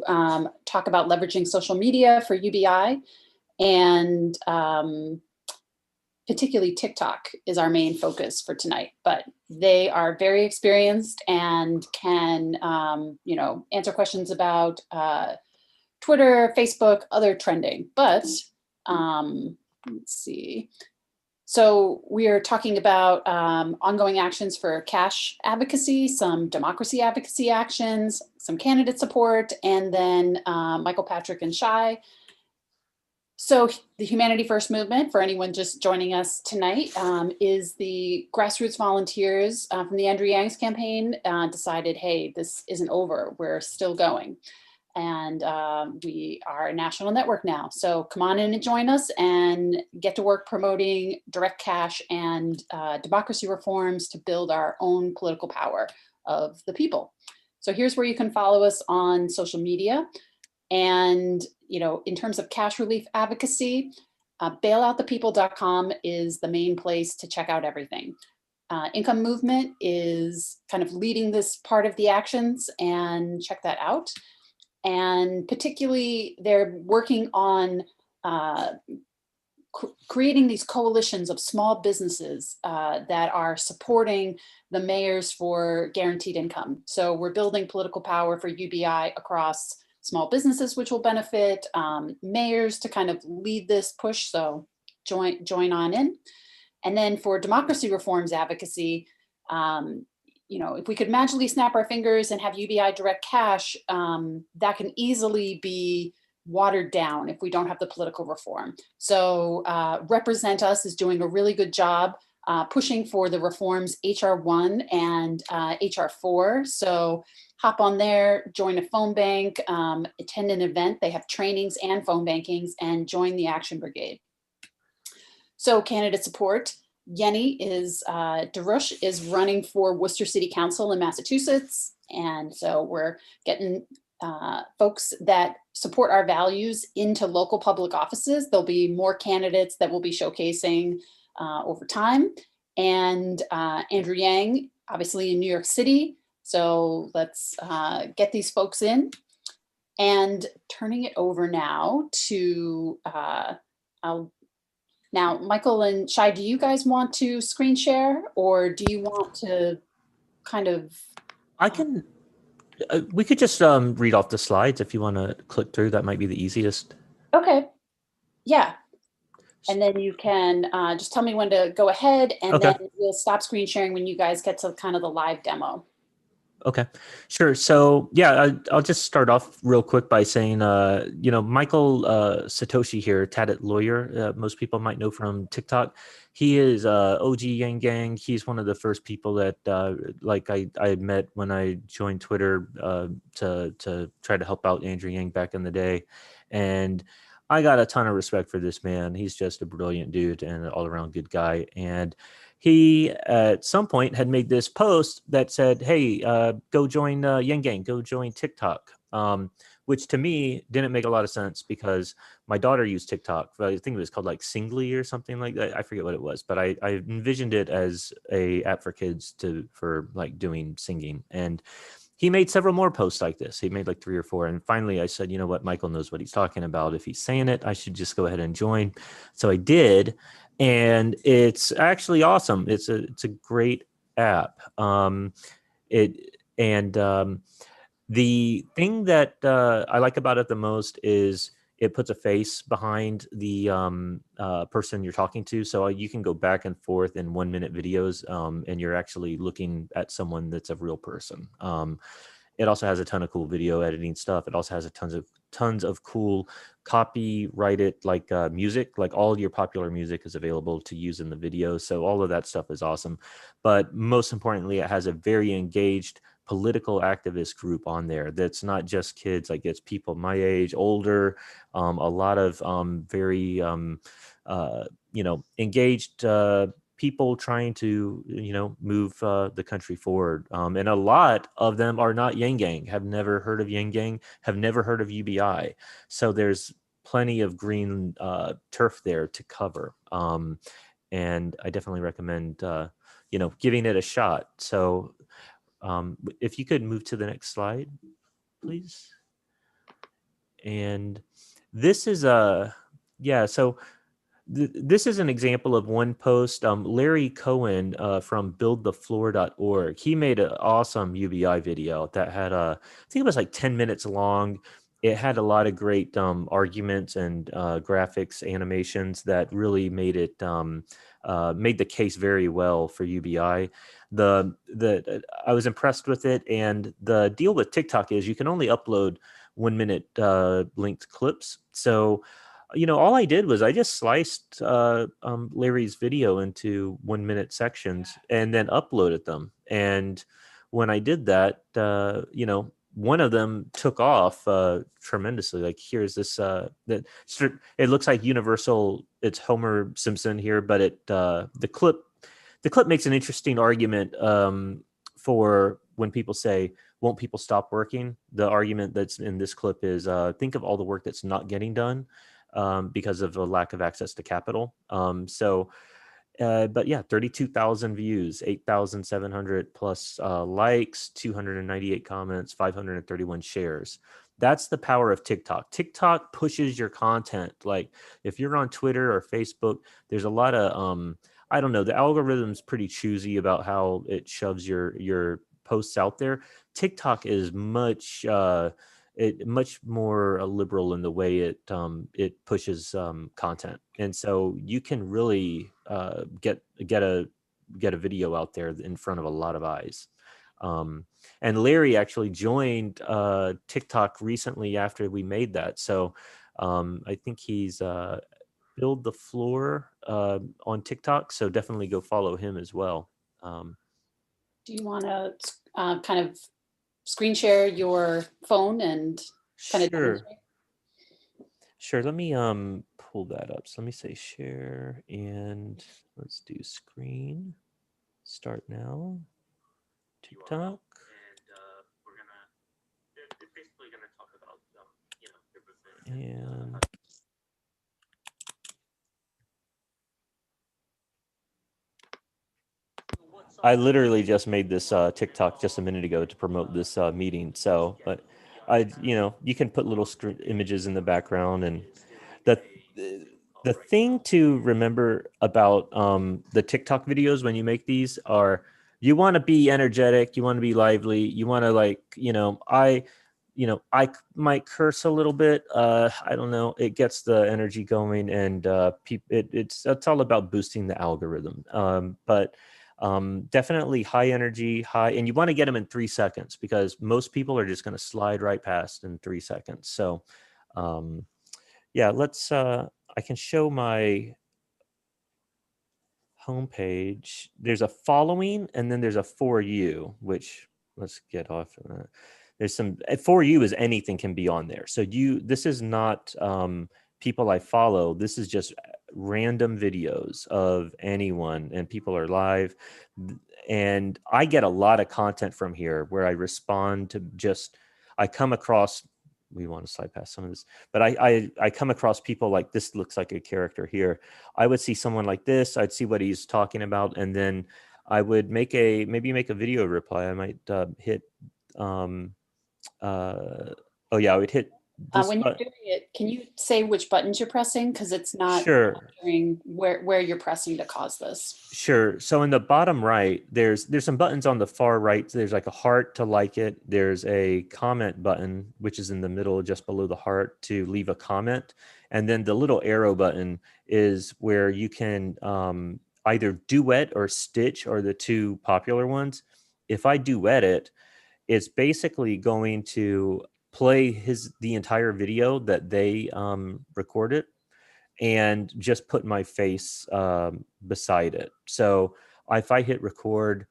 to talk about leveraging social media for UBI, and particularly TikTok is our main focus for tonight. But they are very experienced and can, answer questions about Twitter, Facebook, other trending. But let's see. So we are talking about ongoing actions for cash advocacy, some democracy advocacy actions, some candidate support, and then Michael, Patrick, and Shai. So the Humanity First movement, for anyone just joining us tonight, is the grassroots volunteers from the Andrew Yang's campaign decided, hey, this isn't over, we're still going. And we are a national network now. So come on in and join us and get to work promoting direct cash and democracy reforms to build our own political power of the people. So here's where you can follow us on social media. And, in terms of cash relief advocacy, bailoutthepeople.com is the main place to check out everything. Income Movement is kind of leading this part of the actions, and check that out. And particularly, they're working on creating these coalitions of small businesses that are supporting the mayors for guaranteed income. So we're building political power for UBI across small businesses, which will benefit mayors to kind of lead this push. So join on in. And then for democracy reforms advocacy, if we could magically snap our fingers and have UBI direct cash, that can easily be watered down if we don't have the political reform. So Represent Us is doing a really good job pushing for the reforms HR1 and HR4. So hop on there, join a phone bank, attend an event. They have trainings and phone bankings, and join the Action Brigade. So candidate support. Yenny DeRush is running for Worcester City Council in Massachusetts. And so we're getting folks that support our values into local public offices. There'll be more candidates that we'll be showcasing over time. And Andrew Yang, obviously in New York City. So let's get these folks in. And turning it over now to, now, Michael and Shai, do you guys want to screen share, or do you want to kind of? I can, we could just read off the slides if you want to click through. That might be the easiest. Okay. Yeah. And then you can just tell me when to go ahead, and then we'll stop screen sharing when you guys get to kind of the live demo. Okay, sure. So yeah, I'll just start off real quick by saying, Michael Satoshi here, Tatted Lawyer, most people might know from TikTok. He is OG Yang Gang. He's one of the first people that I met when I joined Twitter to try to help out Andrew Yang back in the day. And I got a ton of respect for this man. He's just a brilliant dude and an all-around good guy. And he, at some point, had made this post that said, hey, go join Yang Gang, go join TikTok, which to me didn't make a lot of sense because my daughter used TikTok. I think it was called like Singly or something like that. I forget what it was, but I envisioned it as a app for kids for like doing singing. And he made several more posts like this. He made like 3 or 4. And finally I said, you know what, Michael knows what he's talking about. If he's saying it, I should just go ahead and join. So I did. And it's actually awesome. It's a great app. The thing that I like about it the most is it puts a face behind the person you're talking to. So you can go back and forth in 1-minute videos, and you're actually looking at someone that's a real person. It also has a ton of cool video editing stuff. It also has tons of cool copyrighted music, like all your popular music is available to use in the video. So all of that stuff is awesome. But most importantly, it has a very engaged political activist group on there. That's not just kids, like it's people my age, older, a lot of very engaged people trying to move the country forward, and a lot of them are not Yang Gang, have never heard of Yang Gang, have never heard of UBI. So there's plenty of green turf there to cover, and I definitely recommend giving it a shot. So if you could move to the next slide, please. And this is a, yeah, so this is an example of one post. Larry Cohen from buildthefloor.org. He made an awesome UBI video that had I think it was like 10 minutes long. It had a lot of great arguments and graphics, animations that really made it made the case very well for UBI. I was impressed with it, and the deal with TikTok is you can only upload 1 minute linked clips. So all I did was I just sliced Larry's video into 1 minute sections and then uploaded them. And when I did that, one of them took off tremendously. Like, here's this, it looks like Universal, it's Homer Simpson here, but the clip makes an interesting argument for when people say, won't people stop working? The argument that's in this clip is think of all the work that's not getting done because of a lack of access to capital. But yeah, 32,000 views, 8,700 plus likes, 298 comments, 531 shares. That's the power of TikTok. TikTok pushes your content. Like, if you're on Twitter or Facebook, there's a lot of, I don't know, the algorithm's pretty choosy about how it shoves your posts out there. TikTok is much more liberal in the way it pushes content, and so you can really get a video out there in front of a lot of eyes. And Larry actually joined TikTok recently after we made that, so I think he's Build the Floor on TikTok, so definitely go follow him as well. Do you want to kind of screen share your phone and kind of Sure. demonstrate? Sure. Let me pull that up. So let me say share, and let's do screen. Start now. TikTok. And I literally just made this TikTok just a minute ago to promote this meeting. So, but you can put little images in the background, and the the thing to remember about the TikTok videos when you make these are, you want to be energetic, you want to be lively, you want to, like, I might curse a little bit. I don't know. It gets the energy going, and it's all about boosting the algorithm. But definitely high energy, and you want to get them in 3 seconds, because most people are just going to slide right past in 3 seconds. So yeah, let's I can show my homepage. There's a following, and then there's a for you, which, let's get off of that. There's some for you is anything can be on there. So this is not people I follow. This is just random videos of anyone, and people are live. And I get a lot of content from here where I respond to I come across, we want to slide past some of this, but I come across people like, this looks like a character here. I would see someone like this, I'd see what he's talking about, and then I would maybe make a video reply. I might hit oh yeah, I would hit this When you're doing it, can you say which buttons you're pressing? Because it's not Sure. capturing where you're pressing to cause this. Sure. So in the bottom right, there's some buttons on the far right. There's like a heart to like it. There's a comment button, which is in the middle, just below the heart, to leave a comment. And then the little arrow button is where you can either duet or stitch, are the two popular ones. If I duet it, it's basically going to play the entire video that they recorded, and just put my face beside it. So if I hit record,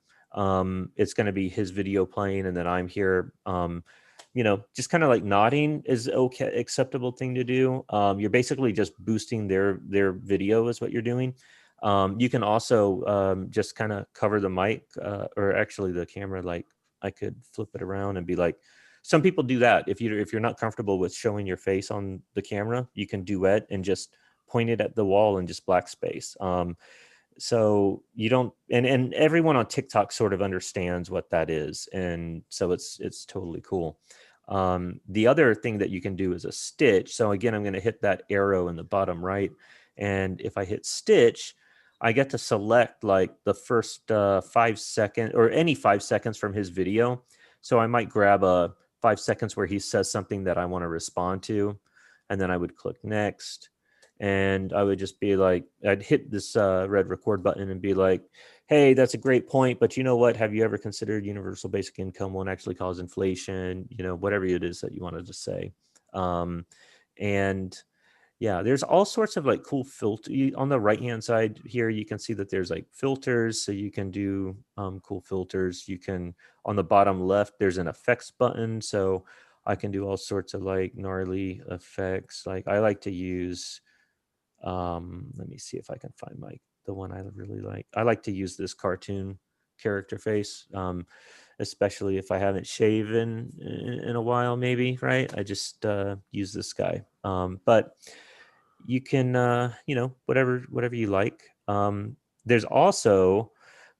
it's going to be his video playing, and then I'm here. Just kind of like nodding is okay, acceptable thing to do. You're basically just boosting their video is what you're doing. You can also just kind of cover the mic or actually the camera. Like, I could flip it around and be like, some people do that. If you're not comfortable with showing your face on the camera, you can duet and just point it at the wall and just black space. So you don't, and everyone on TikTok sort of understands what that is, and so it's totally cool. The other thing that you can do is a stitch. So again, I'm going to hit that arrow in the bottom right. And if I hit stitch, I get to select like the first 5 seconds or any 5 seconds from his video. So I might grab a 5 seconds where he says something that I want to respond to. And then I would click next. And I would just be like, I'd hit this red record button and be like, hey, that's a great point, but you know what? Have you ever considered universal basic income won't actually cause inflation? You know, whatever it is that you wanted to say. And yeah, there's all sorts of like cool filter on the right hand side here. You can see that there's like filters, so you can do cool filters. You can, on the bottom left, there's an effects button, so I can do all sorts of like gnarly effects. Like I like to use. Let me see if I can find the one I really like. I like to use this cartoon character face, especially if I haven't shaven in a while, maybe, right? I just use this guy. But you can, whatever you like. There's also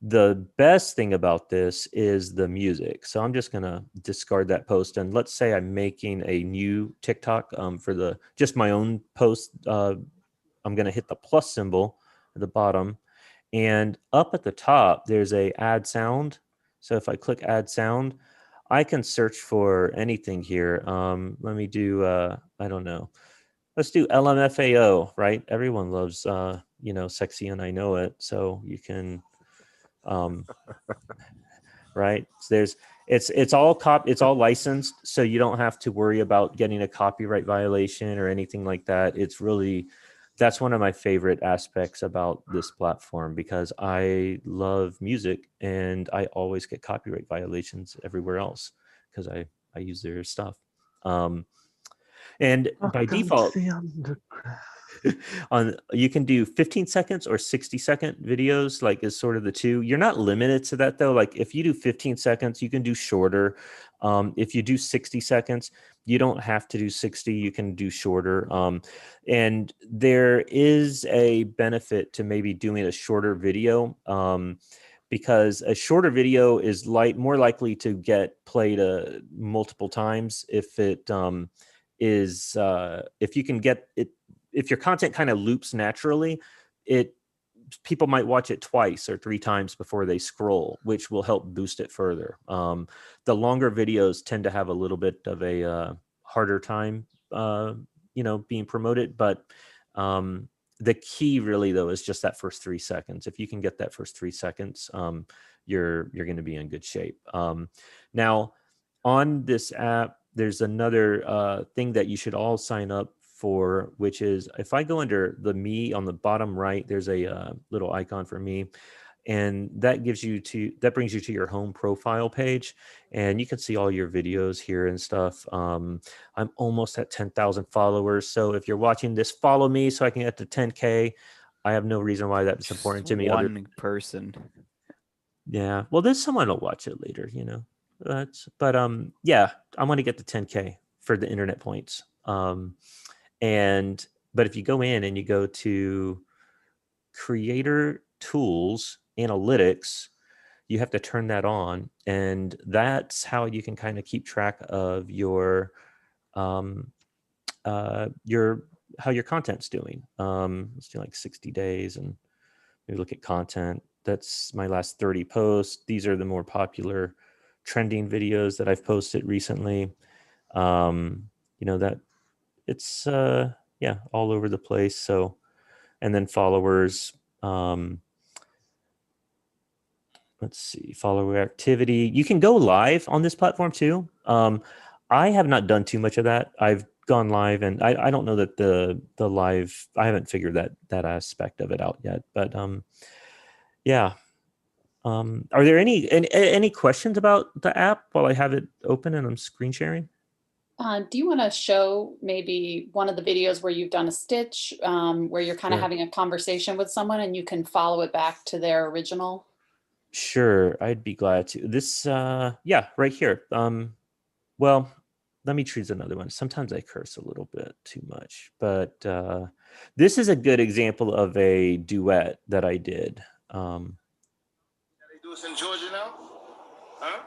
the best thing about this is the music. So I'm just gonna discard that post, and let's say I'm making a new TikTok for just my own post. I'm going to hit the plus symbol at the bottom, and up at the top, there's a add sound. So if I click add sound, I can search for anything here. Let me do, I don't know. Let's do LMFAO, right? Everyone loves, sexy and I know it. So you can, right? So it's all licensed, so you don't have to worry about getting a copyright violation or anything like that. It's really, that's one of my favorite aspects about this platform, because I love music and I always get copyright violations everywhere else because I use their stuff. And by default, you can do 15 seconds or 60-second videos, like is sort of the two. You're not limited to that though. Like if you do 15 seconds, you can do shorter. If you do 60 seconds, you don't have to do 60, you can do shorter. And there is a benefit to maybe doing a shorter video, because a shorter video is more likely to get played multiple times if it if you can get it, if your content kind of loops naturally, people might watch it twice or 3 times before they scroll, which will help boost it further. The longer videos tend to have a little bit of a harder time, being promoted. But the key really though is just that first 3 seconds. If you can get that first 3 seconds, you're going to be in good shape. Now on this app, there's another thing that you should all sign up for, which is if I go under the me on the bottom right, there's a little icon for me, and that brings you to your home profile page, and you can see all your videos here and stuff. I'm almost at 10,000 followers, so if you're watching this, follow me so I can get to 10K. I have no reason why that's important to me. One person. Yeah, well, there's someone will watch it later, yeah, I want to get to 10K for the internet points. But if you go in and you go to creator tools, analytics, you have to turn that on, and that's how you can kind of keep track of how your content's doing. Let's do like 60 days and maybe look at content. That's my last 30 posts. These are the more popular trending videos that I've posted recently. That it's all over the place. So, and then followers, let's see, follower activity. You can go live on this platform too. I have not done too much of that. I've gone live, and I don't know that the live, I haven't figured that aspect of it out yet, but yeah. Are there any questions about the app while I have it open and I'm screen sharing? Do you want to show maybe one of the videos where you've done a stitch, where you're kind of having a conversation with someone and you can follow it back to their original? Sure, I'd be glad to. This, right here. Well, let me choose another one. Sometimes I curse a little bit too much, but this is a good example of a duet that I did. They do this in Georgia now? Huh?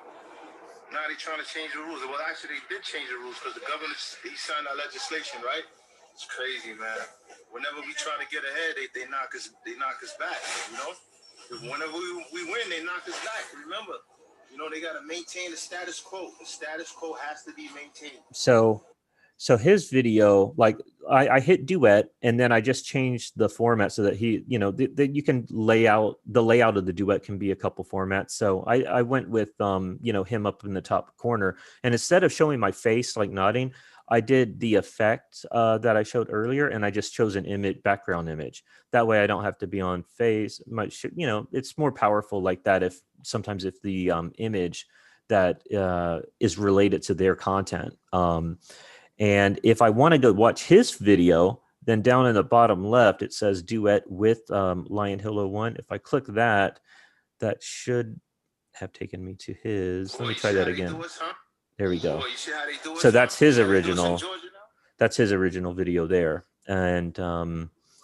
Nah, they trying to change the rules. Well, actually, they did change the rules because the governor, he signed that legislation, right? It's crazy, man. Whenever we try to get ahead, they knock us back, you know? Whenever we win, they knock us back, remember? You know, they got to maintain the status quo. The status quo has to be maintained. So his video, like I hit duet and then I just changed the format so that he, you know, that you can the layout of the duet can be a couple formats. So I went with, you know, him up in the top corner, and instead of showing my face, like nodding, I did the effect that I showed earlier, and I just chose an image, background image. That way I don't have to be on face. You know, it's more powerful like that if the image that is related to their content. And if I want to go watch his video, then down in the bottom left, it says duet with Lion Hill 01. If I click that, that should have taken me to his. Let me try that again. There we go. So that's his original. That's his original video there. And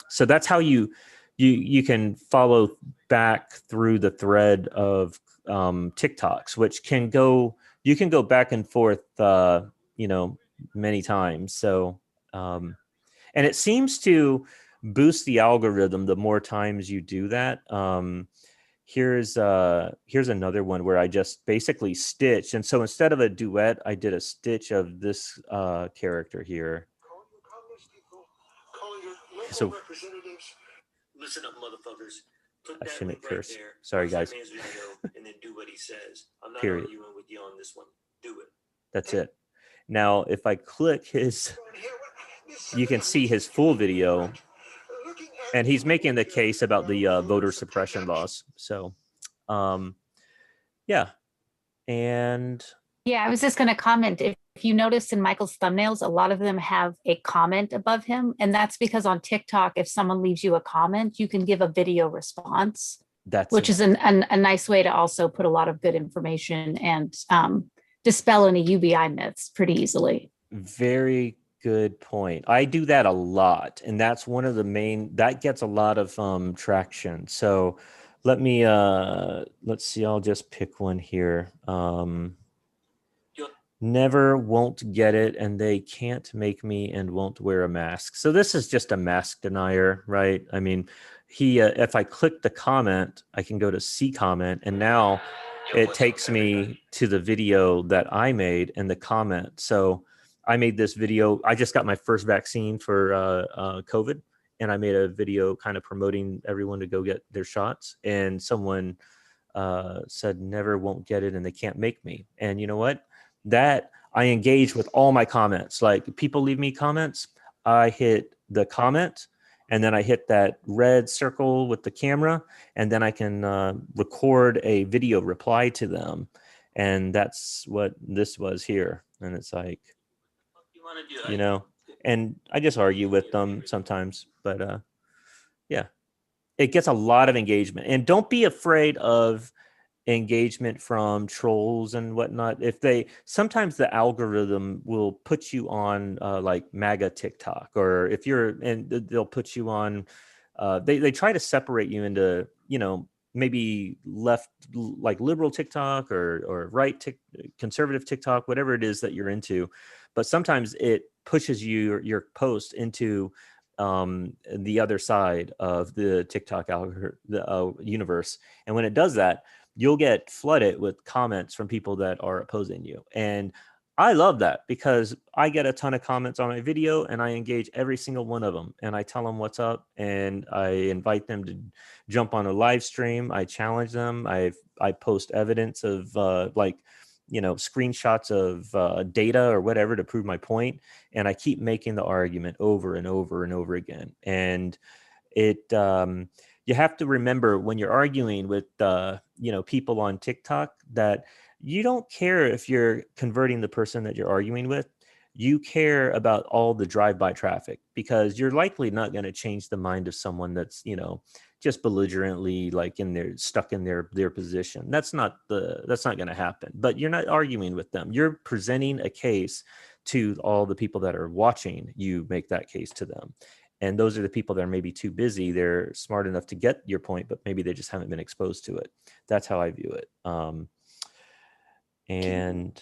so that's how you can follow back through the thread of TikToks, which you can go back and forth, you know, many times. So, and it seems to boost the algorithm the more times you do that. Here's another one where I just basically stitched. And so instead of a duet, I did a stitch of this character here. So listen up, motherfuckers. Put I that shouldn't link curse. right there. Sorry, guys. Video, and then do what he says. I'm not Period. arguing with you on this one. Do it. That's it. Now, if I click his, you can see his full video, and he's making the case about the voter suppression laws. So, yeah. And yeah, I was just going to comment. If you notice in Michael's thumbnails, a lot of them have a comment above him. And that's because on TikTok, if someone leaves you a comment, you can give a video response, which is a nice way to also put a lot of good information and dispel any UBI myths pretty easily. Very good point. I do that a lot. And that's one of the that gets a lot of traction. So let me, let's see, I'll just pick one here. Never won't get it, and they can't make me and won't wear a mask. So this is just a mask denier, right? I mean, if I click the comment, I can go to see comment, and now it takes me to the video that I made and the comment. So I made this video. I just got my first vaccine for COVID, and I made a video kind of promoting everyone to go get their shots. And someone said, never won't get it, and they can't make me. And you know what? That I engage with all my comments. Like, people leave me comments, I hit the comment, and then I hit that red circle with the camera, and then I can record a video reply to them. And that's what this was here. And it's like, you know, and I just argue with them sometimes, but yeah, it gets a lot of engagement. And don't be afraid of engagement from trolls and whatnot. Sometimes the algorithm will put you on like MAGA TikTok, or they'll put you on, they try to separate you into, you know, maybe left, like liberal TikTok or right conservative TikTok, whatever it is that you're into. But sometimes it pushes your post into the other side of the TikTok universe. And when it does that, you'll get flooded with comments from people that are opposing you. And I love that, because I get a ton of comments on my video and I engage every single one of them, and I tell them what's up, and I invite them to jump on a live stream. I challenge them. I post evidence of like, you know, screenshots of data or whatever to prove my point. And I keep making the argument over and over and over again. And you have to remember, when you're arguing with, you know, people on TikTok, that you don't care if you're converting the person that you're arguing with. You care about all the drive-by traffic, because you're likely not going to change the mind of someone that's, you know, just belligerently like stuck in their position. That's not going to happen. But you're not arguing with them. You're presenting a case to all the people that are watching you make that case to them. And those are the people that are maybe too busy. They're smart enough to get your point, but maybe they just haven't been exposed to it. That's how I view it. And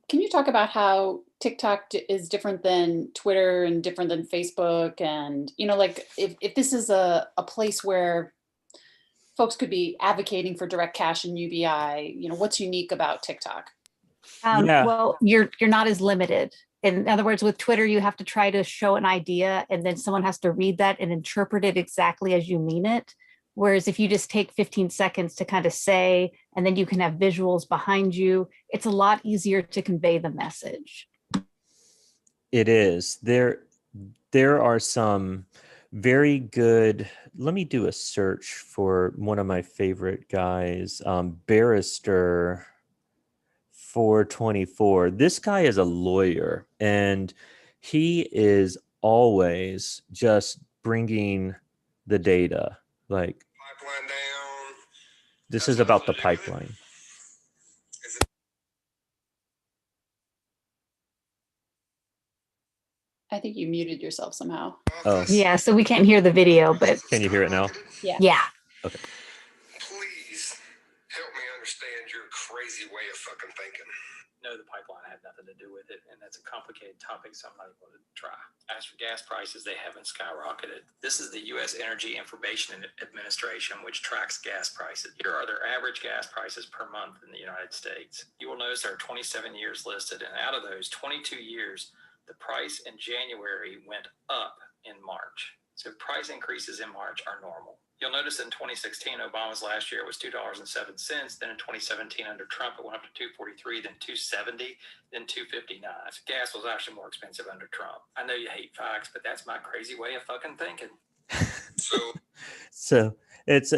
Can you talk about how TikTok is different than Twitter and different than Facebook? And, like if this is a place where folks could be advocating for direct cash and UBI, what's unique about TikTok? Yeah. Well, you're not as limited. In other words, with Twitter, you have to try to show an idea and then someone has to read that and interpret it exactly as you mean it. Whereas if you just take 15 seconds to kind of say, and then you can have visuals behind you, it's a lot easier to convey the message. It is. There are some very good, let me do a search for one of my favorite guys, Barrister 424. This guy is a lawyer and he is always just bringing the data. Like, pipeline down. This is about the pipeline. I think you muted yourself somehow. Oh. Yeah, so we can't hear the video, but Can you hear it now? yeah. Okay. Please help me understand your crazy way of fucking thinking. No, the pipeline had nothing to do with it, and that's a complicated topic, so I'm not even going to try. As for gas prices, they haven't skyrocketed. This is the U.S. Energy Information Administration, which tracks gas prices. Here are their average gas prices per month in the United States. You will notice there are 27 years listed, and out of those 22 years, the price in January went up in March. So price increases in March are normal. You'll notice in 2016, Obama's last year was $2.07. Then in 2017, under Trump, it went up to $2.43, then $2.70, then $2.59. Gas was actually more expensive under Trump. I know you hate facts, but that's my crazy way of fucking thinking. So it's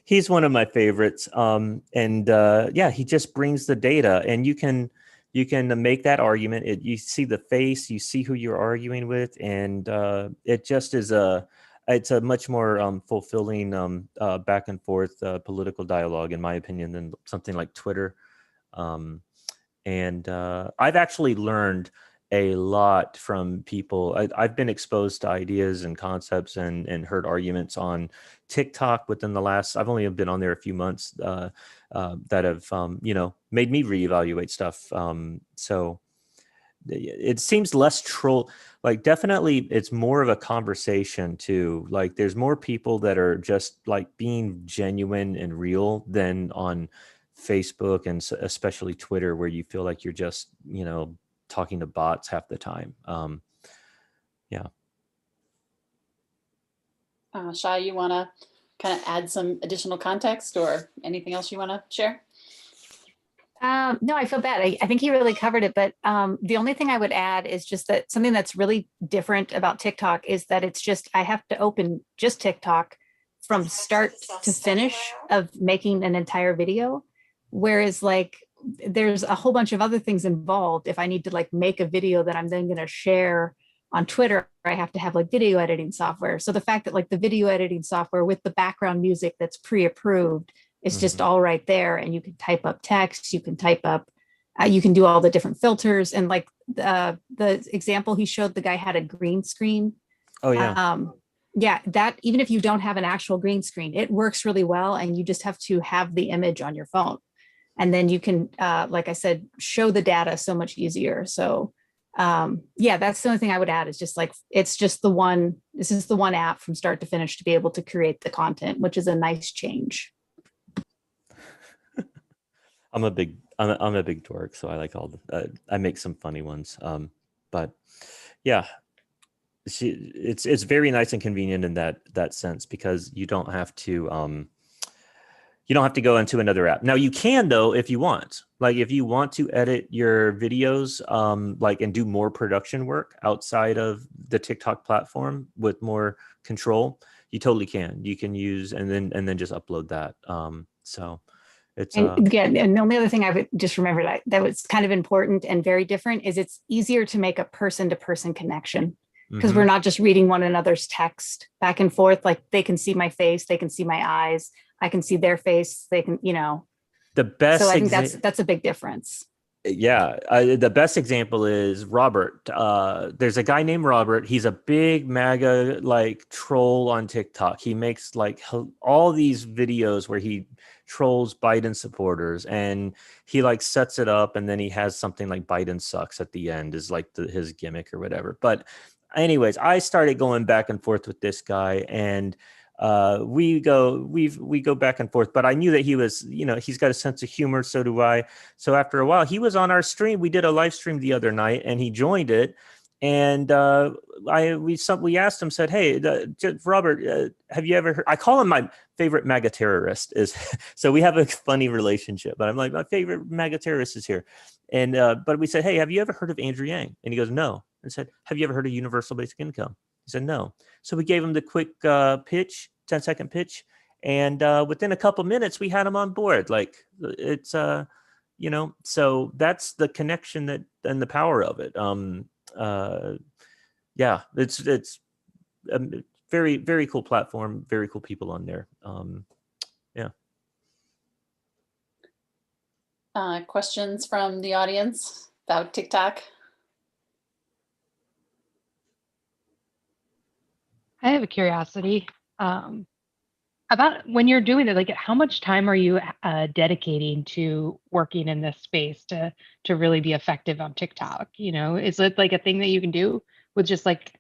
he's one of my favorites. He just brings the data, and you can make that argument. You see the face, you see who you're arguing with, and it just is it's a much more fulfilling back and forth political dialogue, in my opinion, than something like Twitter. I've actually learned a lot from people. I've been exposed to ideas and concepts and heard arguments on TikTok within the last, I've only been on there a few months, that have, made me reevaluate stuff. So it seems less troll, like definitely it's more of a conversation too. Like there's more people that are just like being genuine and real than on Facebook and especially Twitter, where you feel like you're just, talking to bots half the time. Shai, you want to kind of add some additional context or anything else you want to share? No, I feel bad. I think he really covered it. But the only thing I would add is just that something that's really different about TikTok is that it's just, I have to open just TikTok from start to finish of making an entire video. Whereas like, there's a whole bunch of other things involved. If I need to like make a video that I'm then going to share on Twitter, I have to have like video editing software. So the fact that like the video editing software with the background music that's pre-approved is just all right there. And you can type up text, you can type up, you can do all the different filters. And like the example he showed, the guy had a green screen. Oh yeah. Yeah, that even if you don't have an actual green screen, it works really well. And you just have to have the image on your phone. And then you can, like I said, show the data so much easier. So that's the only thing I would add is just like, it's just this is the one app from start to finish to be able to create the content, which is a nice change. I'm a big dork, so I like I make some funny ones. But yeah, it's very nice and convenient in that sense, because you don't have to go into another app. Now you can though, if you want, like if you want to edit your videos, and do more production work outside of the TikTok platform with more control, you totally can. You can use and then just upload that. So it's and the only other thing I would just remember that was kind of important and very different is it's easier to make a person-to-person connection, because we're not just reading one another's text back and forth. Like they can see my face, they can see my eyes, I can see their face, they can, the best. So I think that's a big difference. Yeah, the best example is Robert. There's a guy named Robert. He's a big MAGA like troll on TikTok. He makes like all these videos where he trolls Biden supporters, and he like sets it up, and then he has something like Biden sucks at the end is like his gimmick or whatever. But anyways, I started going back and forth with this guy, and we go back and forth. But I knew that he was, he's got a sense of humor. So do I. So after a while, he was on our stream. We did a live stream the other night, and he joined it. And we asked him, said, "Hey, Robert, have you ever heard?" I call him my favorite MAGA terrorist. Is so we have a funny relationship. But I'm like, my favorite MAGA terrorist is here. And but we said, "Hey, have you ever heard of Andrew Yang?" And he goes, "No." And said, "Have you ever heard of universal basic income?" He said, "No." So we gave him the quick pitch, 10-second pitch. And within a couple minutes, we had him on board. Like it's, so that's the connection that and the power of it. Yeah, it's a very, very cool platform, very cool people on there. Yeah. Questions from the audience about TikTok? I have a curiosity about when you're doing it. Like, how much time are you dedicating to working in this space to really be effective on TikTok? Is it like a thing that you can do with just like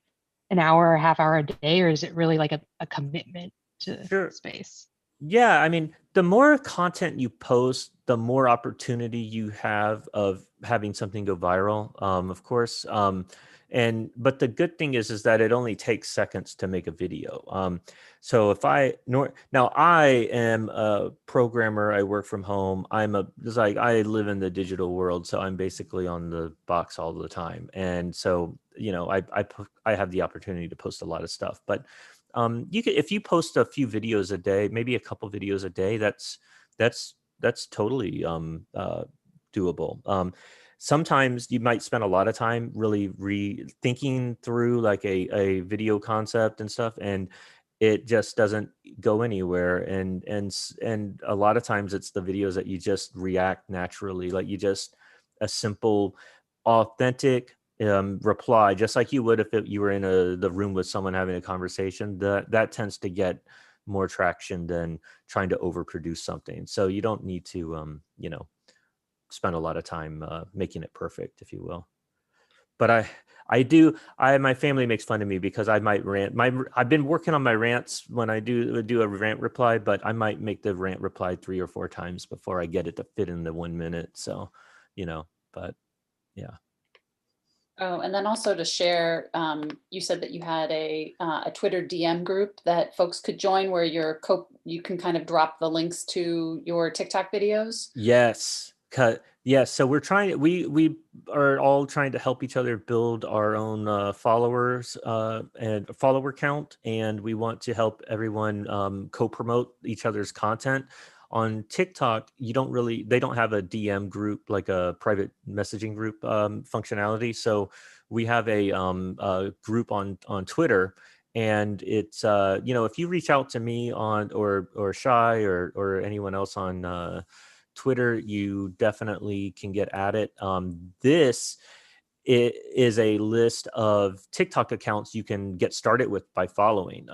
an hour or a half hour a day, or is it really like a commitment to Sure. space? Yeah, I mean, the more content you post, the more opportunity you have of having something go viral, of course. But the good thing is that it only takes seconds to make a video. So if now I am a programmer, I work from home. I live in the digital world, so I'm basically on the box all the time. And so, I have the opportunity to post a lot of stuff, but if you post a few videos a day, maybe a couple videos a day, that's totally doable. Sometimes you might spend a lot of time really rethinking through like a video concept and stuff, and it just doesn't go anywhere. And a lot of times it's the videos that you just react naturally, like a simple, authentic reply, just like you would if you were in the room with someone having a conversation. That tends to get more traction than trying to overproduce something. So you don't need to spend a lot of time making it perfect, if you will. But my family makes fun of me because I might rant. I've been working on my rants when I do a rant reply, but I might make the rant reply 3 or 4 times before I get it to fit in the 1 minute. So, but yeah. Oh, and then also to share, you said that you had a Twitter DM group that folks could join where you can kind of drop the links to your TikTok videos. Yes. Yes. So we are all trying to help each other build our own followers and follower count. And we want to help everyone co-promote each other's content. On TikTok, they don't have a DM group, like a private messaging group functionality. So we have a group on Twitter, and it's if you reach out to me or Shy or anyone else on Twitter, you definitely can get at it. It is a list of TikTok accounts you can get started with by following.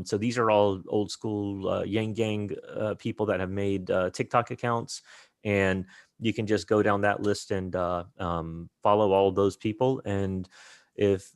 So these are all old school Yang Gang people that have made TikTok accounts, and you can just go down that list and follow all those people. And if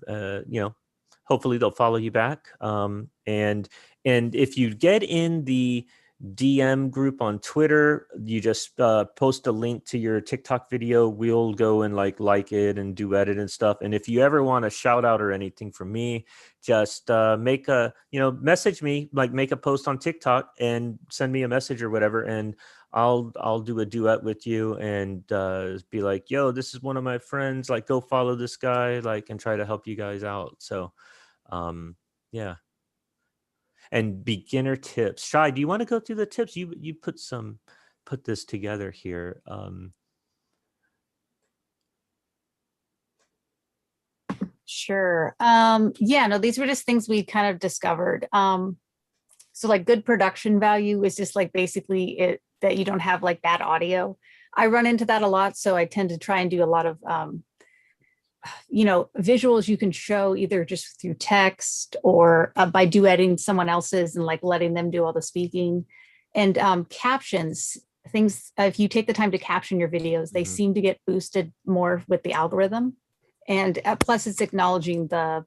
hopefully they'll follow you back. And if you get in the DM group on Twitter, you just post a link to your TikTok video. We'll go and like it and duet it and stuff. And if you ever want a shout out or anything from me, just message me, like make a post on TikTok and send me a message or whatever, and I'll do a duet with you and be like, yo, this is one of my friends, like go follow this guy, like, and try to help you guys out. So yeah. And beginner tips. Shai, do you want to go through the tips? You put this together here. Sure. Yeah, no, these were just things we kind of discovered. So like good production value is just like basically that you don't have like bad audio. I run into that a lot. So I tend to try and do a lot of, visuals you can show either just through text or by duetting someone else's and like letting them do all the speaking. And captions, things, if you take the time to caption your videos, they seem to get boosted more with the algorithm. And plus it's acknowledging the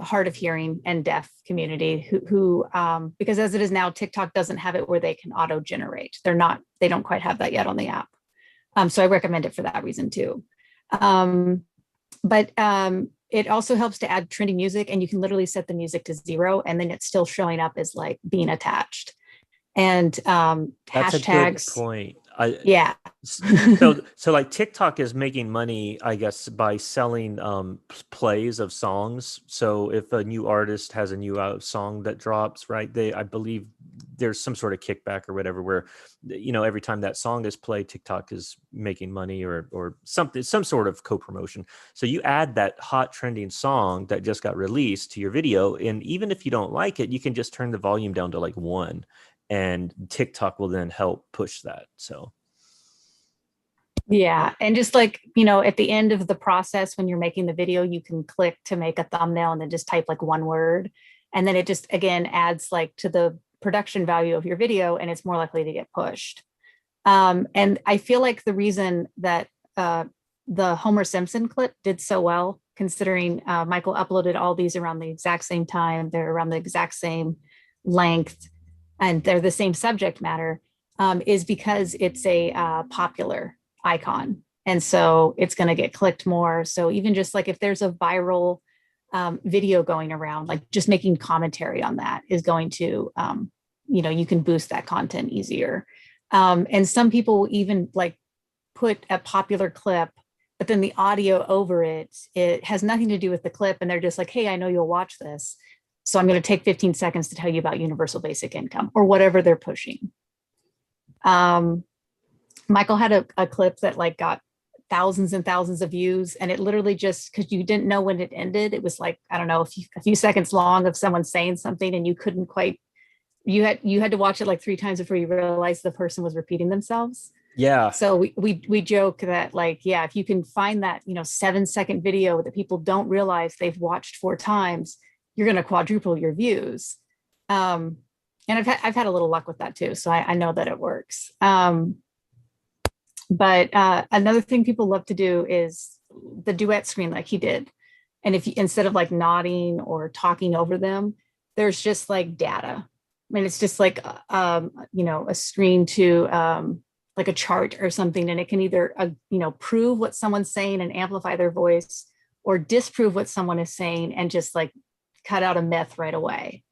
hard of hearing and deaf community who because as it is now, TikTok doesn't have it where they can auto generate. They don't quite have that yet on the app. So I recommend it for that reason too. But it also helps to add trending music, and you can literally set the music to 0 and then it's still showing up as like being attached. And That's hashtags. a good point. Yeah. so like TikTok is making money, I guess, by selling plays of songs. So if a new artist has a new song that drops, right, I believe there's some sort of kickback or whatever where, every time that song is played, TikTok is making money or something, some sort of co-promotion. So you add that hot trending song that just got released to your video, and even if you don't like it, you can just turn the volume down to like 1. And TikTok will then help push that. So. Yeah. And just like, at the end of the process, when you're making the video, you can click to make a thumbnail and then just type like 1 word. And then it just, again, adds like to the production value of your video, and it's more likely to get pushed. And I feel like the reason that the Homer Simpson clip did so well, considering Michael uploaded all these around the exact same time, they're around the exact same length, and they're the same subject matter, is because it's a popular icon. And so it's going to get clicked more. So even just like if there's a viral video going around, like just making commentary on that is going to, you can boost that content easier. And some people will even like put a popular clip, but then the audio over it has nothing to do with the clip. And they're just like, hey, I know you'll watch this, so I'm going to take 15 seconds to tell you about universal basic income or whatever they're pushing. Michael had a clip that like got thousands and thousands of views, and it literally just, because you didn't know when it ended, it was like, I don't know, a few seconds long of someone saying something, and you couldn't quite, you had to watch it like 3 times before you realized the person was repeating themselves. Yeah. So we joke that like, yeah, if you can find that 7-second video that people don't realize they've watched 4 times, you're going to quadruple your views. And I've had a little luck with that too. So I know that it works. But another thing people love to do is the duet screen like he did. And if you, instead of like nodding or talking over them, there's just like data. I mean, it's just like, a screen to like a chart or something. And it can either, prove what someone's saying and amplify their voice, or disprove what someone is saying and just like cut out a myth right away.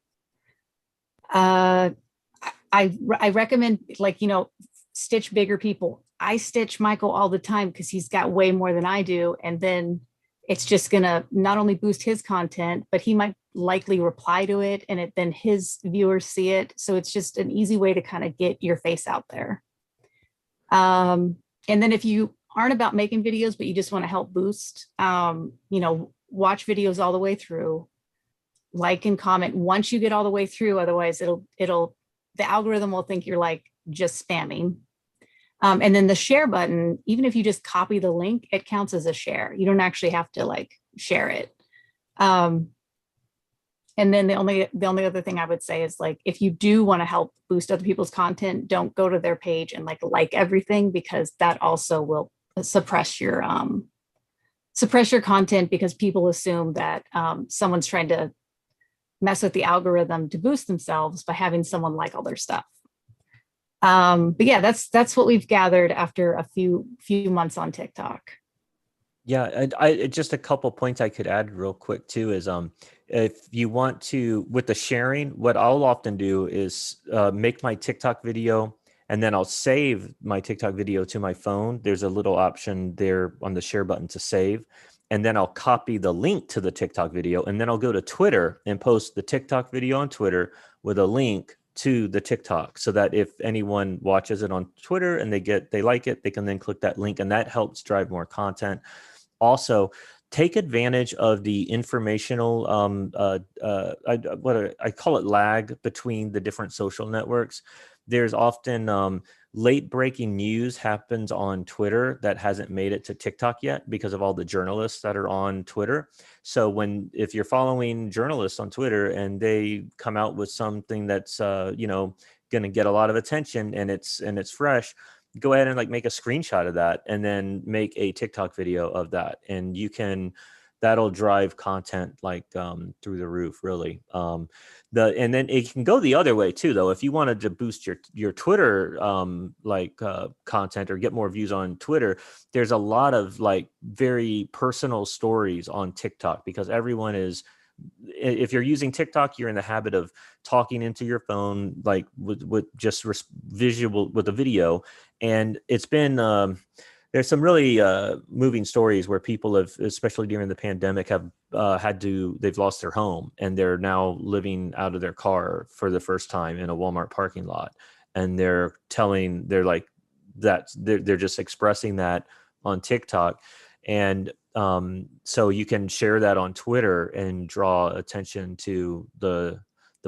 I recommend stitch bigger people. I stitch Michael all the time because he's got way more than I do. And then it's just going to not only boost his content, but he might likely reply to it, and then his viewers see it. So it's just an easy way to kind of get your face out there. And then if you aren't about making videos, but you just want to help boost, watch videos all the way through, like and comment once you get all the way through. Otherwise the algorithm will think you're like just spamming. And then the share button, even if you just copy the link, it counts as a share. You don't actually have to like share it. And then the only other thing I would say is like, if you do want to help boost other people's content, don't go to their page and like everything, because that also will suppress your content, because people assume that someone's trying to mess with the algorithm to boost themselves by having someone like all their stuff. But yeah, that's what we've gathered after a few months on TikTok. Yeah, I just a couple points I could add real quick too is if you want to, with the sharing, what I'll often do is make my TikTok video, and then I'll save my TikTok video to my phone. There's a little option there on the share button to save. And then I'll copy the link to the TikTok video, and then I'll go to Twitter and post the TikTok video on Twitter with a link to the TikTok, so that if anyone watches it on Twitter and they like it, they can then click that link, and that helps drive more content. Also, take advantage of the informational, what I call it lag between the different social networks. There's often late breaking news happens on Twitter that hasn't made it to TikTok yet because of all the journalists that are on Twitter. So if you're following journalists on Twitter and they come out with something that's, you know, going to get a lot of attention and it's fresh, go ahead and like make a screenshot of that and then make a TikTok video of that. And that'll drive content like through the roof, really. And then it can go the other way too, though. If you wanted to boost your Twitter content or get more views on Twitter, there's a lot of like very personal stories on TikTok, because everyone is, if you're using TikTok, you're in the habit of talking into your phone, like with just visual with a video. And it's been, there's some really moving stories where people have, especially during the pandemic, have they've lost their home and they're now living out of their car for the first time in a Walmart parking lot. And they're like that, they're just expressing that on TikTok. And so you can share that on Twitter and draw attention to the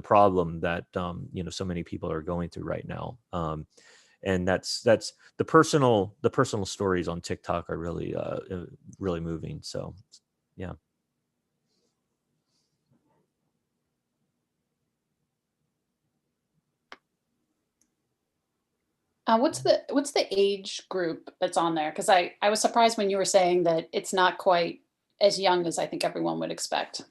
problem that, you know, so many people are going through right now. And that's the personal stories on TikTok are really really moving. So yeah. What's the age group that's on there? Because I was surprised when you were saying that it's not quite as young as I think everyone would expect.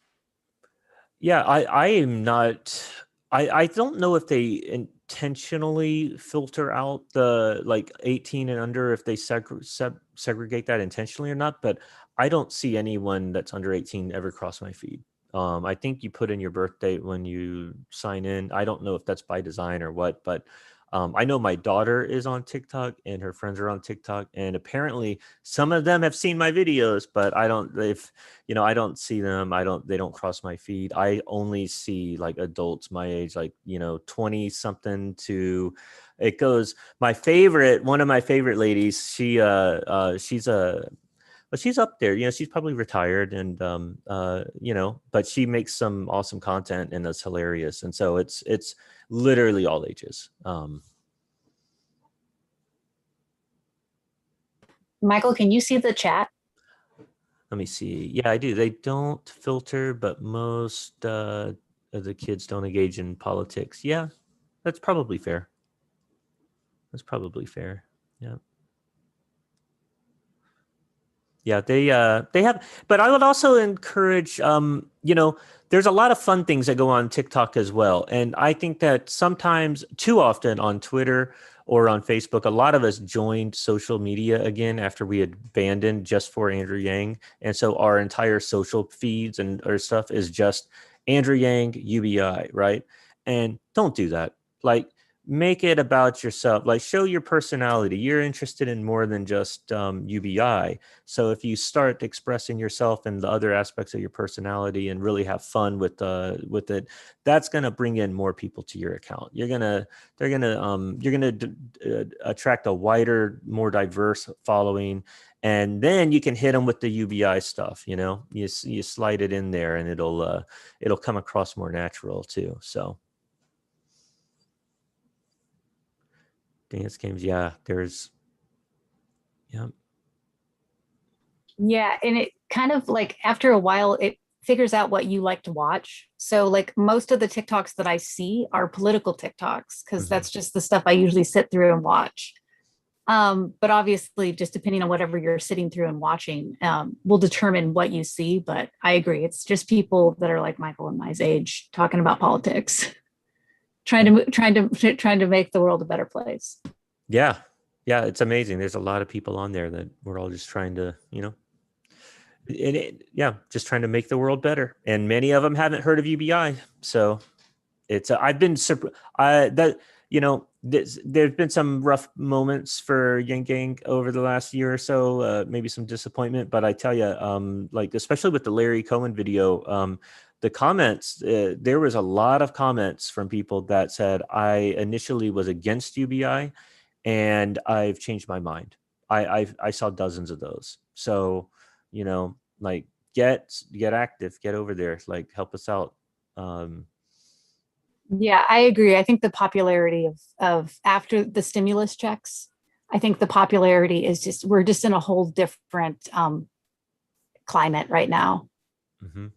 Yeah, I am not. I don't know if they intentionally filter out the like 18 and under, if they segregate that intentionally or not. But I don't see anyone that's under 18 ever cross my feed. I think you put in your birth date when you sign in. I don't know if that's by design or what, but I know my daughter is on TikTok and her friends are on TikTok, and apparently some of them have seen my videos, but I don't see them. They don't cross my feed. I only see like adults my age, like, 20 something to, it goes, one of my favorite ladies, she's up there, she's probably retired and, but she makes some awesome content and it's hilarious. And so it's literally all ages. Michael, can you see the chat? Let me see. Yeah, I do. They don't filter, but most of the kids don't engage in politics. Yeah, that's probably fair. Yeah. Yeah, they have, but I would also encourage, there's a lot of fun things that go on TikTok as well. And I think that sometimes, too often on Twitter or on Facebook, a lot of us joined social media again after we had abandoned just for Andrew Yang. And so our entire social feeds and our stuff is just Andrew Yang, UBI, right? And don't do that. Like, make it about yourself, like show your personality. You're interested in more than just UBI. So if you start expressing yourself and the other aspects of your personality and really have fun with it, that's going to bring in more people to your account. You're going to attract a wider, more diverse following. And then you can hit them with the UBI stuff, you slide it in there and it'll come across more natural too. So dance games, yeah, Yeah, and it kind of like after a while, it figures out what you like to watch. So like most of the TikToks that I see are political TikToks because that's just the stuff I usually sit through and watch. But obviously, just depending on whatever you're sitting through and watching, will determine what you see. But I agree, it's just people that are like Michael and my age talking about politics. Trying to make the world a better place. Yeah, it's amazing. There's a lot of people on there that we're all just trying to, just trying to make the world better. And many of them haven't heard of UBI, so it's. I've been there's been some rough moments for Yang Gang over the last year or so, maybe some disappointment. But I tell you, like especially with the Larry Cohen video. The comments, there was a lot of comments from people that said, I initially was against UBI and I've changed my mind. I saw dozens of those. So, like get active, get over there, like help us out. Yeah, I agree. I think the popularity of after the stimulus checks, I think the popularity is just, we're just in a whole different climate right now. Mm-hmm.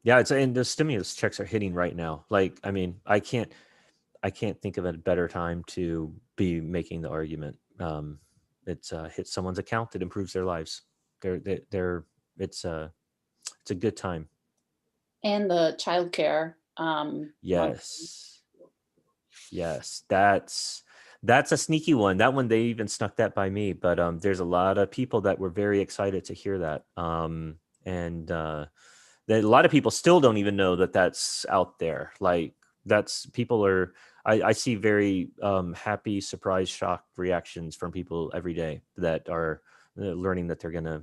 Yeah, and the stimulus checks are hitting right now. Like, I mean, I can't think of a better time to be making the argument. It's hits someone's account, it improves their lives. It's a good time. And the childcare. Yes. Yes, that's a sneaky one. That one, they even snuck that by me. But there's a lot of people that were very excited to hear that. And that a lot of people still don't even know that that's out there. Like, that's people are. I see very happy, surprise, shocked reactions from people every day that are learning that they're gonna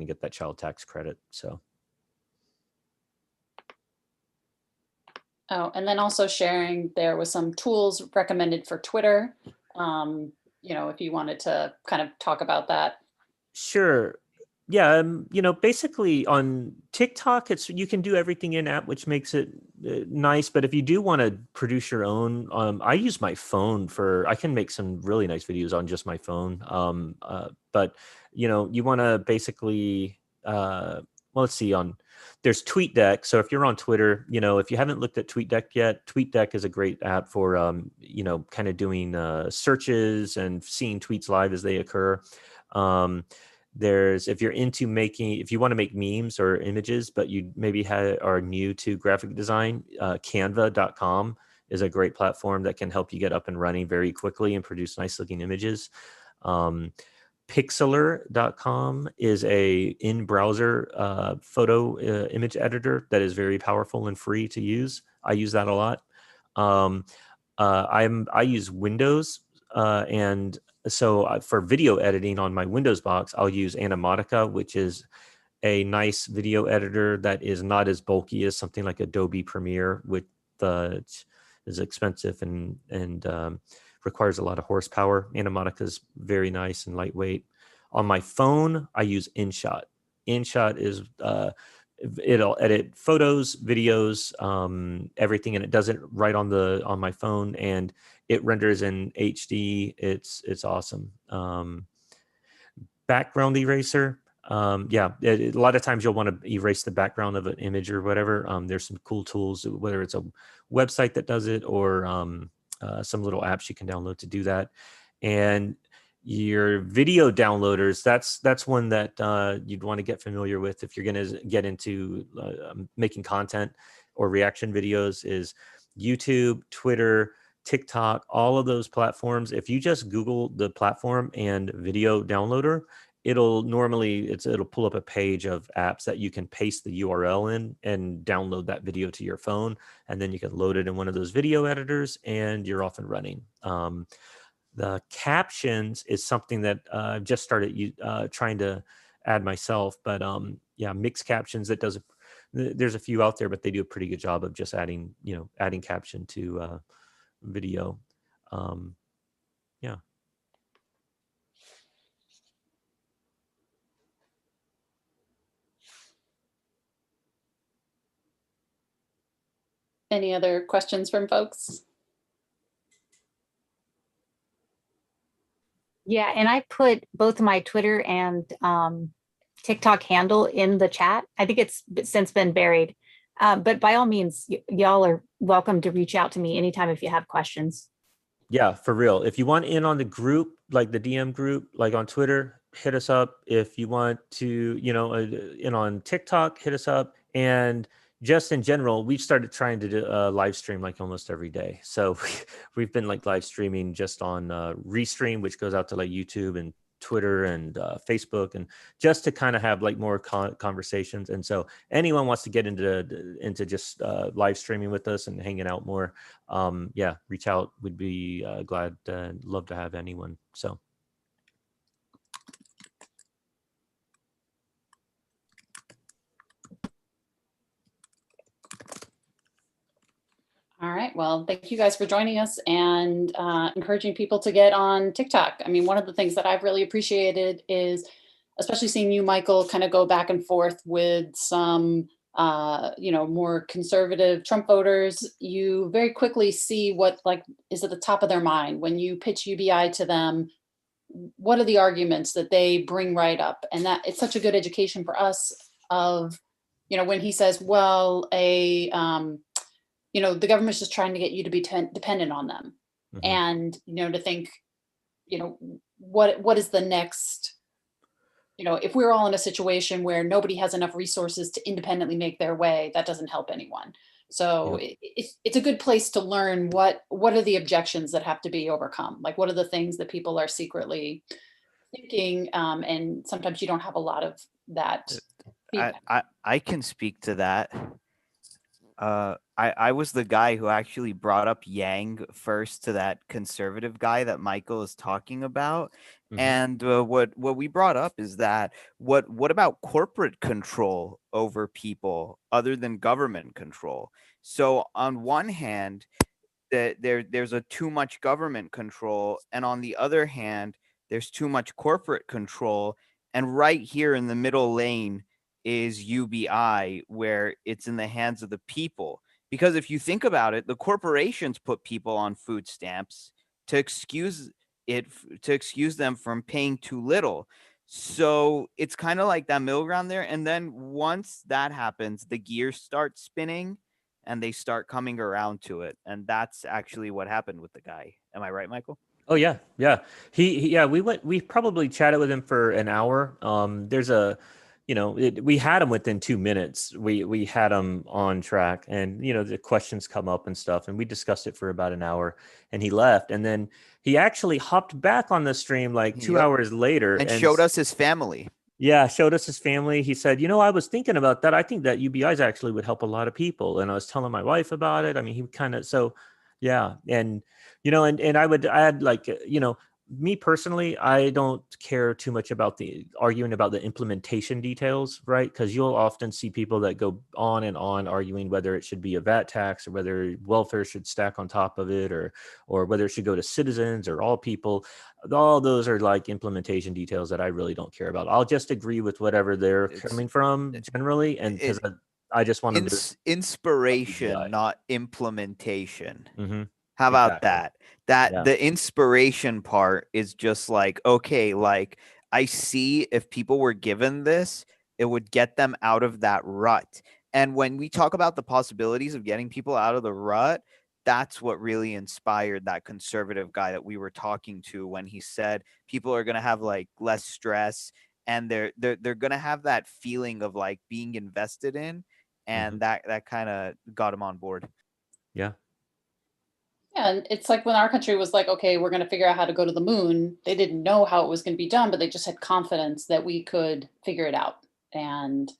get that child tax credit. So. Oh, and then also sharing, there was some tools recommended for Twitter. If you wanted to kind of talk about that. Sure. Yeah, basically on TikTok, you can do everything in app, which makes it nice. But if you do want to produce your own, I use my phone I can make some really nice videos on just my phone. But you want to basically, well, let's see, there's Tweetdeck. So if you're on Twitter, if you haven't looked at Tweetdeck yet, Tweetdeck is a great app for, kind of doing searches and seeing tweets live as they occur. If you want to make memes or images, but you maybe are new to graphic design, canva.com is a great platform that can help you get up and running very quickly and produce nice looking images. Pixlr.com is a in-browser photo image editor that is very powerful and free to use. I use that a lot. I use Windows, and so for video editing on my Windows box, I'll use Animatica, which is a nice video editor that is not as bulky as something like Adobe Premiere, which is expensive and requires a lot of horsepower. Animatica is very nice and lightweight. On my phone, I use InShot. InShot is it'll edit photos, videos, everything, and it does it right on my phone, and it renders in HD. It's awesome. Background eraser. A lot of times you'll want to erase the background of an image or whatever. There's some cool tools, whether it's a website that does it or some little apps you can download to do that. And your video downloaders, that's one that you'd want to get familiar with if you're going to get into making content or reaction videos, is YouTube, Twitter, TikTok, all of those platforms. If you just Google the platform and video downloader, it'll pull up a page of apps that you can paste the URL in and download that video to your phone, and then you can load it in one of those video editors and you're off and running. The captions is something that I've just started trying to add myself, but mixed captions, there's a few out there, but they do a pretty good job of just adding caption to video. Any other questions from folks? Yeah, and I put both my Twitter and TikTok handle in the chat. I think it's since been buried. But by all means, y'all are welcome to reach out to me anytime if you have questions. Yeah, for real. If you want in on the group, like the DM group, like on Twitter, hit us up. If you want to, in on TikTok, hit us up. And just in general, we've started trying to do a live stream like almost every day. So we've been like live streaming just on Restream, which goes out to like YouTube and Twitter and Facebook, and just to kind of have like more conversations. And so anyone wants to get into just live streaming with us and hanging out more, reach out. We'd be glad, love to have anyone. So. All right. Well, thank you guys for joining us and encouraging people to get on TikTok. I mean, one of the things that I've really appreciated is, especially seeing you, Michael, kind of go back and forth with some more conservative Trump voters, you very quickly see what is at the top of their mind when you pitch UBI to them. What are the arguments that they bring right up? And that it's such a good education for us of, when he says, well, the government's just trying to get you to be dependent on them. Mm-hmm. And, to think, what is the next, if we're all in a situation where nobody has enough resources to independently make their way, that doesn't help anyone. So it's a good place to learn what are the objections that have to be overcome? Like, what are the things that people are secretly thinking? And sometimes you don't have a lot of that feedback. I can speak to that. I was the guy who actually brought up Yang first to that conservative guy that Michael is talking about. Mm-hmm. And what we brought up is that what about corporate control over people other than government control? So on one hand, there's a too much government control, and on the other hand, there's too much corporate control. And right here in the middle lane is UBI, where it's in the hands of the people. Because if you think about it, the corporations put people on food stamps to excuse them from paying too little. So it's kind of like that middle ground there. And then once that happens, the gears start spinning and they start coming around to it. And that's actually what happened with the guy. Am I right, Michael? Oh yeah. We probably chatted with him for an hour. We had him within 2 minutes. We had him on track, and the questions come up and stuff, and we discussed it for about an hour, and he left, and then he actually hopped back on the stream like 2 hours later and showed us his family. Yeah, showed us his family. He said, I was thinking about that. I think that UBIs actually would help a lot of people, and I was telling my wife about it. I mean, he kind of yeah, and and I would add me personally, I don't care too much about the arguing about the implementation details, right? Because you'll often see people that go on and on arguing whether it should be a VAT tax or whether welfare should stack on top of it or whether it should go to citizens or all people. All those are like implementation details that I really don't care about. I'll just agree with whatever they're coming from generally, and because I just want to inspiration, not implementation. Mm-hmm. How about that? The inspiration part is just like, okay, like I see if people were given this, it would get them out of that rut. And when we talk about the possibilities of getting people out of the rut, that's what really inspired that conservative guy that we were talking to when he said people are going to have like less stress and they're going to have that feeling of like being invested in. And that kind of got him on board. Yeah. Yeah, and it's like when our country was like, okay, we're going to figure out how to go to the moon. They didn't know how it was going to be done, but they just had confidence that we could figure it out. And,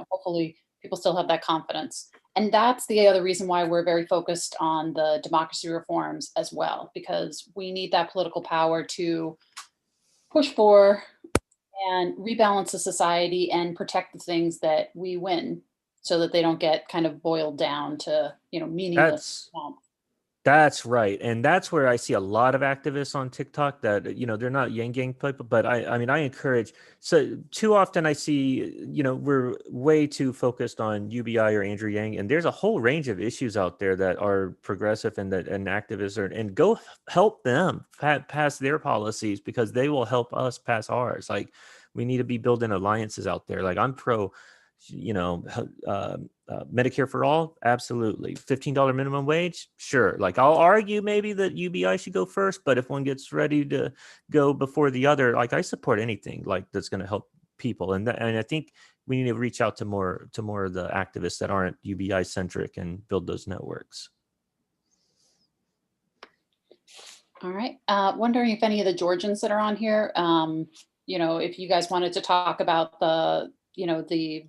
hopefully people still have that confidence. And that's the other reason why we're very focused on the democracy reforms as well, because we need that political power to push for and rebalance the society and protect the things that we win so that they don't get kind of boiled down to, meaningless. That's right. And that's where I see a lot of activists on TikTok that, they're not Yang Gang people, but I encourage. So too often I see, we're way too focused on UBI or Andrew Yang, and there's a whole range of issues out there that are progressive and activists and go help them pass their policies because they will help us pass ours. Like we need to be building alliances out there. Like I'm pro, Medicare for all, absolutely. $15 minimum wage, sure. Like I'll argue maybe that UBI should go first, but if one gets ready to go before the other, like I support anything like that's going to help people. And I think we need to reach out to more of the activists that aren't UBI centric and build those networks. All right. Wondering if any of the Georgians that are on here, if you guys wanted to talk about the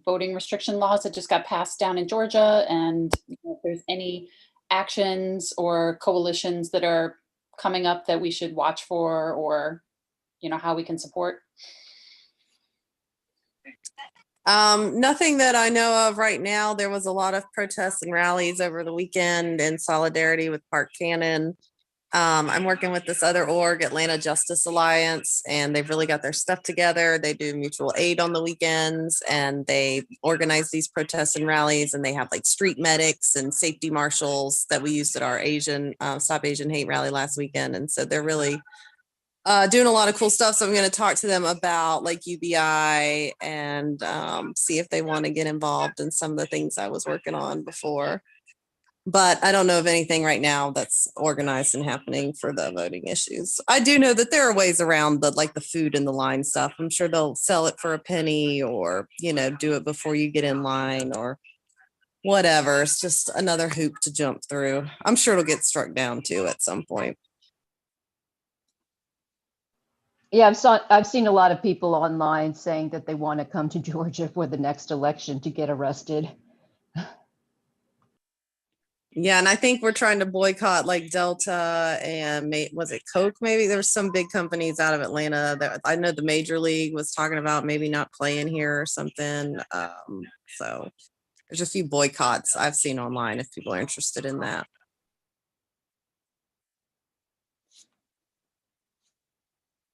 voting restriction laws that just got passed down in Georgia, and if there's any actions or coalitions that are coming up that we should watch for, or, how we can support. Nothing that I know of right now. There was a lot of protests and rallies over the weekend in solidarity with Park Cannon. I'm working with this other org, Atlanta Justice Alliance, and they've really got their stuff together. They do mutual aid on the weekends, and they organize these protests and rallies, and they have like street medics and safety marshals that we used at our Stop Asian Hate rally last weekend. And so they're really doing a lot of cool stuff. So I'm going to talk to them about like UBI and see if they want to get involved in some of the things I was working on before. But I don't know of anything right now that's organized and happening for the voting issues. I do know that there are ways around the food in the line stuff. I'm sure they'll sell it for a penny, or, you know, do it before you get in line or whatever. It's just another hoop to jump through. I'm sure it'll get struck down too at some point. Yeah, I've seen a lot of people online saying that they want to come to Georgia for the next election to get arrested. Yeah, and I think we're trying to boycott like Delta and was it Coke? Maybe there's some big companies out of Atlanta that I know the Major League was talking about maybe not playing here or something. So there's a few boycotts I've seen online if people are interested in that.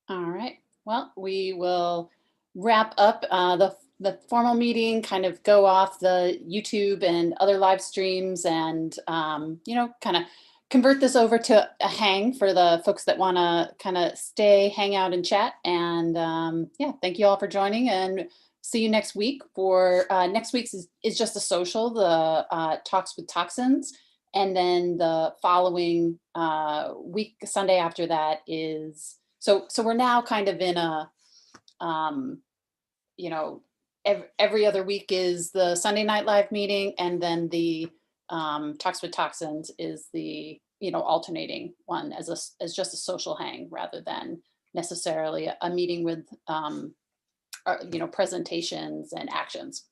All right. Well, we will wrap up the formal meeting, kind of go off the YouTube and other live streams, and you know, kind of convert this over to a hang for the folks that want to kind of stay, hang out, and chat. And yeah, thank you all for joining, and see you next week. For next week's is just a social, the Talks with Toxins, and then the following week, Sunday after that is. So we're now kind of in a, you know, every other week is the Sunday night live meeting, and then the Talks with Toxins is the, you know, alternating one as just a social hang rather than necessarily a meeting with, you know, presentations and actions.